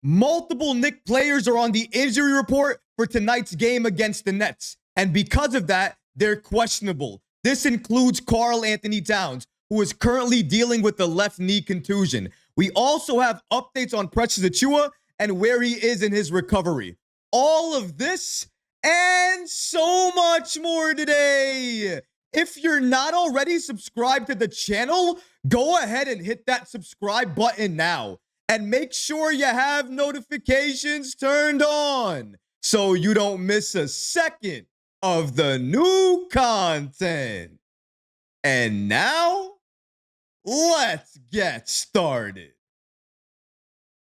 Multiple Knicks players are on the injury report for tonight's game against the Nets. And because of that, they're questionable. This includes Karl-Anthony Towns, who is currently dealing with the left knee contusion. We also have updates on Precious Achiuwa and where he is in his recovery. All of this and so much more today. If you're not already subscribed to the channel, go ahead and hit that subscribe button now. And make sure you have notifications turned on so you don't miss a second of the new content. And now, let's get started.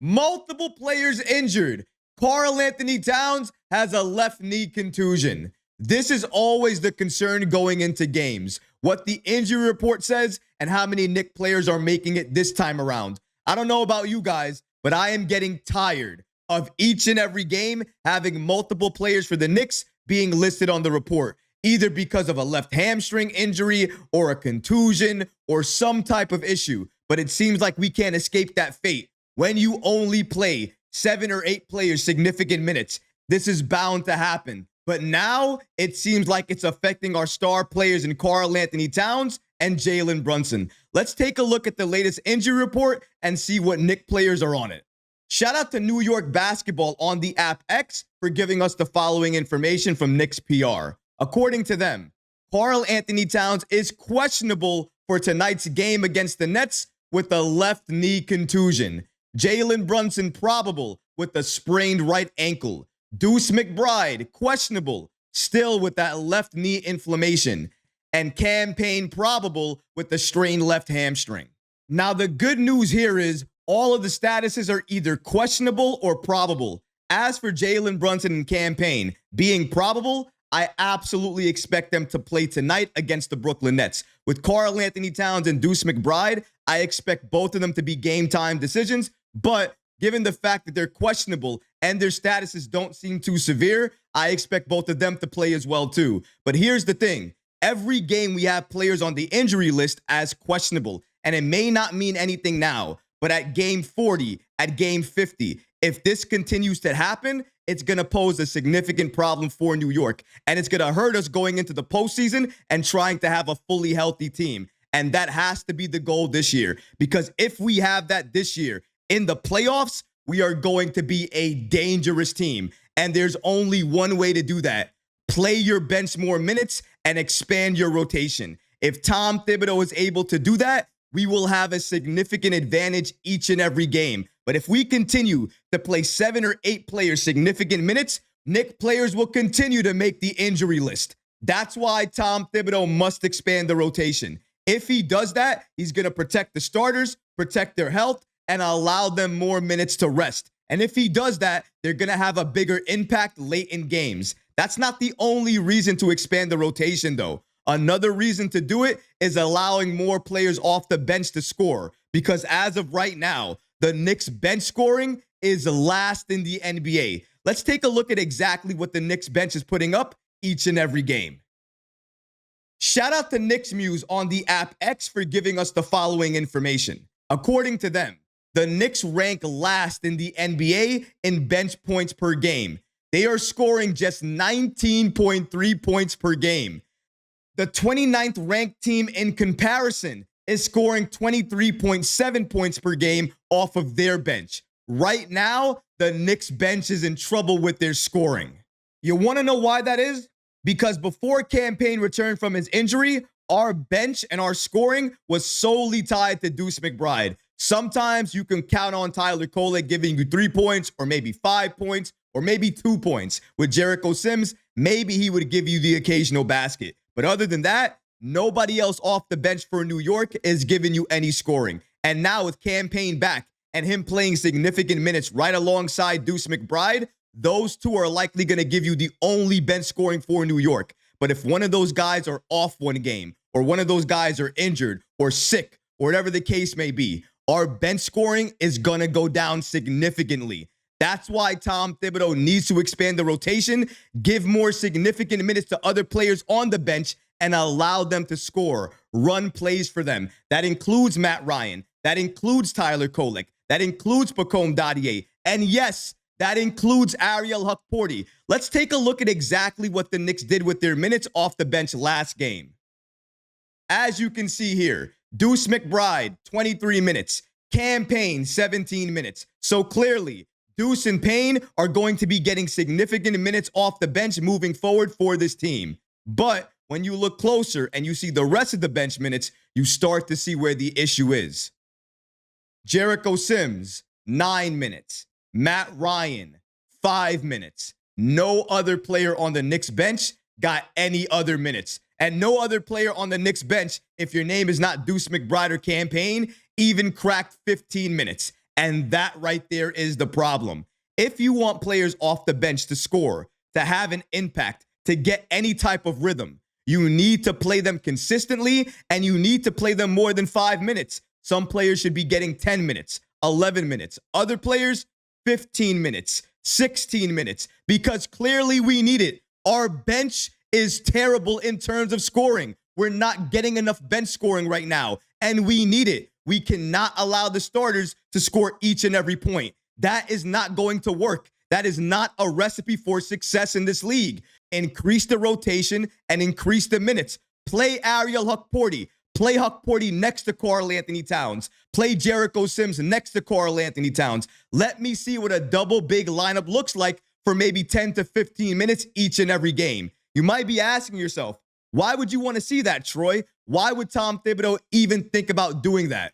Multiple players injured. Karl-Anthony Towns has a left knee contusion. This is always the concern going into games. What the injury report says and how many Knicks players are making it this time around. I don't know about you guys, but I am getting tired of each and every game having multiple players for the Knicks being listed on the report, either because of a left hamstring injury or a contusion or some type of issue. But it seems like we can't escape that fate. When you only play 7 or 8 players significant minutes, this is bound to happen. But now it seems like it's affecting our star players in Karl-Anthony Towns and Jalen Brunson. Let's take a look at the latest injury report and see what Knicks players are on it. Shout out to New York Basketball on the app X for giving us the following information from Knicks PR. According to them, Karl-Anthony Towns is questionable for tonight's game against the Nets with a left knee contusion. Jalen Brunson probable with a sprained right ankle. Deuce McBride questionable, still with that left knee inflammation. And Cam Payne probable with the strained left hamstring. Now, the good news here is all of the statuses are either questionable or probable. As for Jalen Brunson and Cam Payne being probable, I absolutely expect them to play tonight against the Brooklyn Nets. With Karl-Anthony Towns and Deuce McBride, I expect both of them to be game time decisions, but given the fact that they're questionable and their statuses don't seem too severe, I expect both of them to play as well too. But here's the thing. Every game we have players on the injury list as questionable, and it may not mean anything now, but at game 40, at game 50, if this continues to happen, it's going to pose a significant problem for New York, and it's going to hurt us going into the postseason and trying to have a fully healthy team. And that has to be the goal this year, because if we have that this year in the playoffs, we are going to be a dangerous team, and there's only one way to do that. Play your bench more minutes and expand your rotation. If Tom Thibodeau is able to do that, we will have a significant advantage each and every game. But if we continue to play 7 or 8 players significant minutes, Knicks players will continue to make the injury list. That's why Tom Thibodeau must expand the rotation. If he does that, he's going to protect the starters, protect their health, and allow them more minutes to rest. And if he does that, they're going to have a bigger impact late in games. That's not the only reason to expand the rotation, though. Another reason to do it is allowing more players off the bench to score, because as of right now, the Knicks bench scoring is last in the NBA. Let's take a look at exactly what the Knicks bench is putting up each and every game. Shout out to Knicks Muse on the app X for giving us the following information. According to them, the Knicks rank last in the NBA in bench points per game. They are scoring just 19.3 points per game. The 29th ranked team in comparison is scoring 23.7 points per game off of their bench. Right now, the Knicks bench is in trouble with their scoring. You want to know why that is? Because before Cam Payne returned from his injury, our bench and our scoring was solely tied to Deuce McBride. Sometimes you can count on Tyler Kolek giving you 3 points or maybe 5 points or maybe 2 points. With Jericho Sims, maybe he would give you the occasional basket. But other than that, nobody else off the bench for New York is giving you any scoring. And now with Cam Payne back and him playing significant minutes right alongside Deuce McBride, those two are likely going to give you the only bench scoring for New York. But if one of those guys are off one game, or one of those guys are injured or sick, or whatever the case may be, our bench scoring is going to go down significantly. That's why Tom Thibodeau needs to expand the rotation, give more significant minutes to other players on the bench, and allow them to score, run plays for them. That includes Matt Ryan. That includes Tyler Kolek. That includes Pacome Dadier. And yes, that includes Ariel Hukporti. Let's take a look at exactly what the Knicks did with their minutes off the bench last game. As you can see here, Deuce McBride, 23 minutes. Cam Payne, 17 minutes. So clearly, Deuce and Payne are going to be getting significant minutes off the bench moving forward for this team. But when you look closer and you see the rest of the bench minutes, you start to see where the issue is. Jericho Sims, 9 minutes. Matt Ryan, 5 minutes. No other player on the Knicks bench got any other minutes. And no other player on the Knicks bench, if your name is not Deuce McBride or Cam Payne, even cracked 15 minutes. And that right there is the problem. If you want players off the bench to score, to have an impact, to get any type of rhythm, you need to play them consistently, and you need to play them more than 5 minutes. Some players should be getting 10 minutes, 11 minutes. Other players, 15 minutes, 16 minutes, because clearly we need it. Our bench is terrible in terms of scoring. We're not getting enough bench scoring right now, and we need it. We cannot allow the starters to score each and every point. That is not going to work. That is not a recipe for success in this league. Increase the rotation and increase the minutes. Play Ariel Hukporti. Play Hukporti next to Karl-Anthony Towns. Play Jericho Sims next to Karl-Anthony Towns. Let me see what a double big lineup looks like for maybe 10 to 15 minutes each and every game. You might be asking yourself, why would you want to see that, Troy? Why would Tom Thibodeau even think about doing that?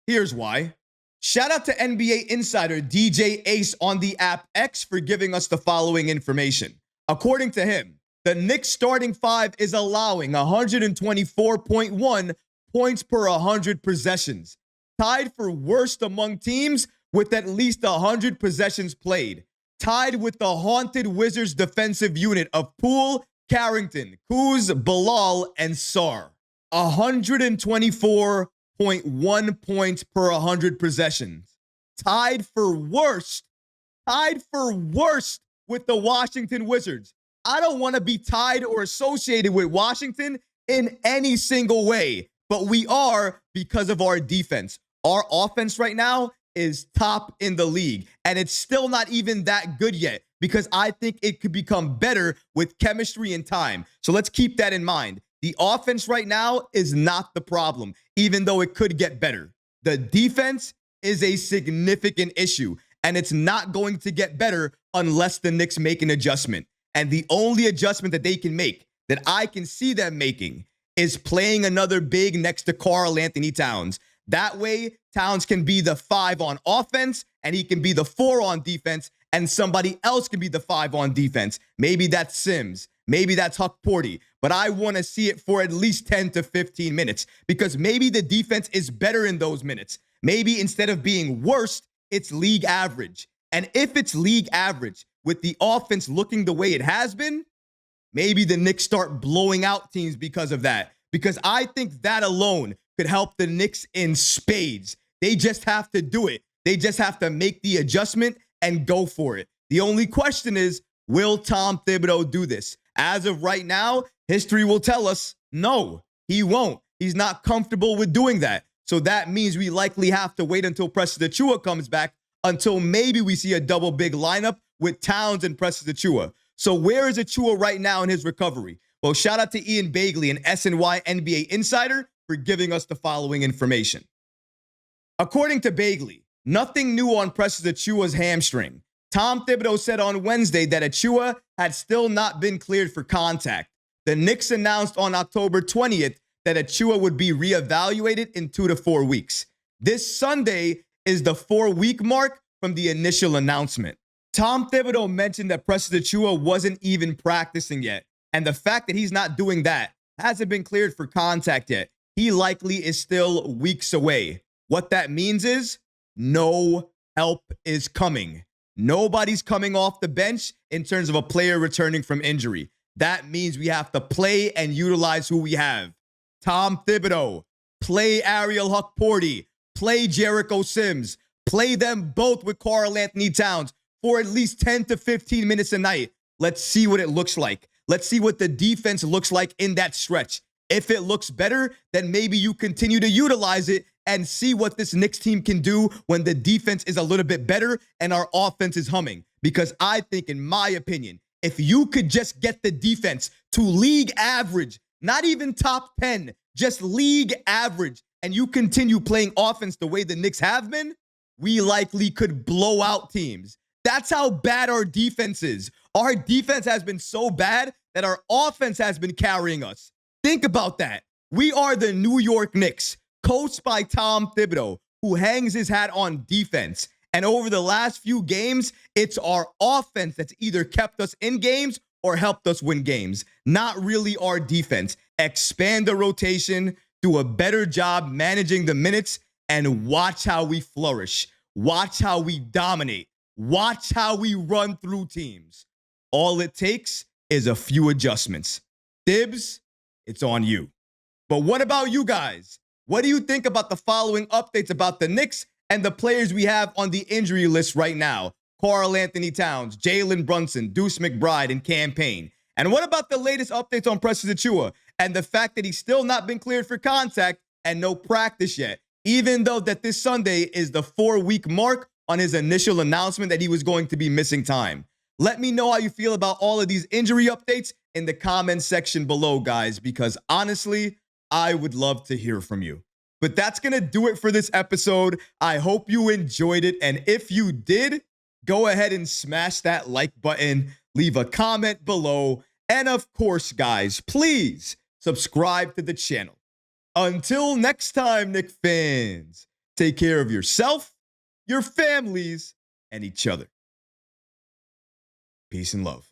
Here's why. Shout out to NBA insider DJ Ace on the app X for giving us the following information. According to him, the Knicks starting five is allowing 124.1 points per 100 possessions, tied for worst among teams with at least 100 possessions played, tied with the haunted Wizards defensive unit of Poole, Carrington, Kuz, Bilal, and Sarr. 124.1 points per 100 possessions. Tied for worst with the Washington Wizards. I don't want to be tied or associated with Washington in any single way, but we are because of our defense. Our offense right now is top in the league, and it's still not even that good yet because I think it could become better with chemistry and time. So let's keep that in mind. The offense right now is not the problem, even though it could get better. The defense is a significant issue, and it's not going to get better unless the Knicks make an adjustment. And the only adjustment that they can make, that I can see them making, is playing another big next to Karl-Anthony Towns. That way, Towns can be the 5 on offense, and he can be the 4 on defense, and somebody else can be the 5 on defense. Maybe that's Sims. Maybe that's Hukporti. But I want to see it for at least 10 to 15 minutes because maybe the defense is better in those minutes. Maybe instead of being worst, it's league average. And if it's league average with the offense looking the way it has been, maybe the Knicks start blowing out teams because of that. Because I think that alone could help the Knicks in spades. They just have to do it. They just have to make the adjustment and go for it. The only question is, will Tom Thibodeau do this? As of right now, history will tell us, no, he won't. He's not comfortable with doing that. So that means we likely have to wait until Precious Achiuwa comes back, until maybe we see a double big lineup with Towns and Precious Achiuwa. So where is Achiuwa right now in his recovery? Well, shout out to Ian Bagley, an SNY NBA insider, for giving us the following information. According to Bagley, nothing new on Precious Achiuwa's hamstring. Tom Thibodeau said on Wednesday that Achiuwa had still not been cleared for contact. The Knicks announced on October 20th that Achiuwa would be reevaluated in 2 to 4 weeks. This Sunday is the 4-week mark from the initial announcement. Tom Thibodeau mentioned that Precious Achiuwa wasn't even practicing yet, and the fact that he's not doing that hasn't been cleared for contact yet. He likely is still weeks away. What that means is no help is coming. Nobody's coming off the bench in terms of a player returning from injury. That means we have to play and utilize who we have. Tom Thibodeau, play Ariel Hukporti, play Jericho Sims, play them both with Karl-Anthony Towns for at least 10 to 15 minutes a night. Let's see what it looks like. Let's see what the defense looks like in that stretch. If it looks better, then maybe you continue to utilize it and see what this Knicks team can do when the defense is a little bit better and our offense is humming. Because I think, in my opinion, if you could just get the defense to league average, not even top 10, just league average, and you continue playing offense the way the Knicks have been, we likely could blow out teams. That's how bad our defense is. Our defense has been so bad that our offense has been carrying us. Think about that. We are the New York Knicks, coached by Tom Thibodeau, who hangs his hat on defense. And over the last few games, it's our offense that's either kept us in games or helped us win games, not really our defense. Expand the rotation, do a better job managing the minutes, and watch how we flourish. Watch how we dominate. Watch how we run through teams. All it takes is a few adjustments. Thibs, it's on you. But what about you guys? What do you think about the following updates about the Knicks and the players we have on the injury list right now? Karl-Anthony Towns, Jalen Brunson, Deuce McBride, and Cam Payne. And what about the latest updates on Precious Achiuwa and the fact that he's still not been cleared for contact and no practice yet, even though that this Sunday is the 4-week mark on his initial announcement that he was going to be missing time? Let me know how you feel about all of these injury updates in the comments section below, guys, because honestly, I would love to hear from you. But that's going to do it for this episode. I hope you enjoyed it. And if you did, go ahead and smash that like button, leave a comment below. And of course, guys, please subscribe to the channel. Until next time, Knicks fans, take care of yourself, your families, and each other. Peace and love.